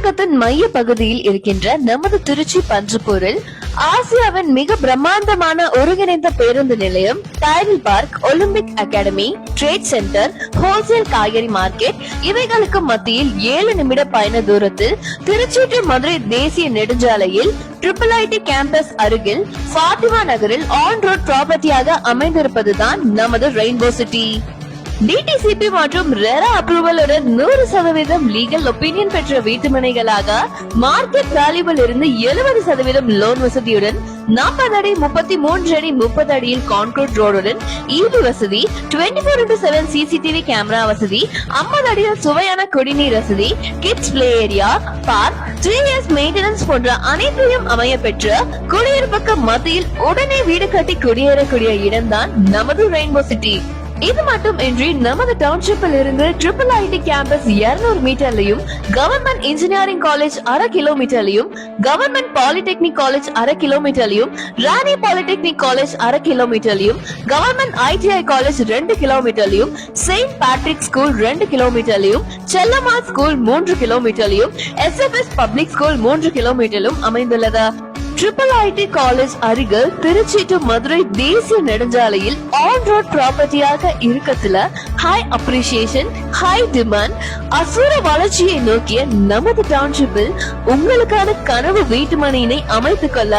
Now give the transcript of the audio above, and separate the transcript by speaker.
Speaker 1: தமிழகத்தின் மைய பகுதியில் இருக்கின்ற நமது திருச்சி பஞ்சப்பூரில் ஆசியாவின் மிக பிரம்மாண்டமான ஒருங்கிணைந்த பேருந்து நிலையம், Tidel Park, Olympic academy, trade centre, wholesale காய்கறி மார்க்கெட் இவைகளுக்கு மத்தியில் 7 நிமிட பயண தூரத்தில் திருச்சி டு மதுரை தேசிய நெடுஞ்சாலையில் IIIT கேம்பஸ் அருகில் ஃபாத்திமா நகரில் ஆன் ரோட் ப்ராப்பர்ட்டியாக அமைந்திருப்பதுதான் நமது ரெயின்போ சிட்டி. டிடிசிபி மற்றும் ரெரா அப்ரூவலுடன் 100% லீகல் ஒப்பீனியன் பெற்ற வீட்டுமனைகளாக மார்க்கெட் வேல்யூவில் இருந்து 70% லோன் வசதியுடன் 40 அடி 33 அடி 30 அடியில் கான்கிரீட் ரோடுடன் ஈபி வசதி, 24/7 சிசிடிவி கேமரா வசதி, 50 அடியில் சுவையான குடிநீர் வசதி, kids play area, park, 3 years maintenance போன்ற அனைத்தையும் அமைய பெற்ற குடியிருப்புக்கு மத்தியில் உடனே வீடு கட்டி குடியேறக்கூடிய இடம்தான் நமது ரெயின்போ சிட்டி. இது மட்டும் இன்றி நமது டவுன்ஷிப்பில் இருந்து IIIT கேம்பஸ் 200 மீட்டர்லயும், கவர்மெண்ட் இன்ஜினியரிங் காலேஜ் 1/2 கிலோமீட்டர்லயும், கவர்மெண்ட் பாலிடெக்னிக் காலேஜ் 1/2 கிலோமீட்டர்லயும், ராணி பாலிடெக்னிக் காலேஜ் 1/2 கிலோமீட்டர்லயும், கவர்மெண்ட் ITI காலேஜ் 2 கிலோமீட்டர்லயும், செயின்ட் பேட்ரிக் ஸ்கூல் 2 கிலோமீட்டர்லயும், செல்லம்மா ஸ்கூல் 3 கிலோமீட்டர்லயும், SFS பப்ளிக் ஸ்கூல் 3 கிலோமீட்டரிலும் அமைந்துள்ளது. IIIT காலேஜ் அருகில் திருச்சி டு மதுரை தேசிய நெடுஞ்சாலையில் ஆன் ரோட் ப்ராப்பர்ட்டியாக இருக்கத்துல ஹை அப்ரிசியேஷன், ஹை டிமாண்ட், அசுர வளர்ச்சியை நோக்கிய நமது டவுன்ஷிப்பில் உங்களுக்கான கனவு வீட்டு மனையினை அமைத்துக் கொள்ள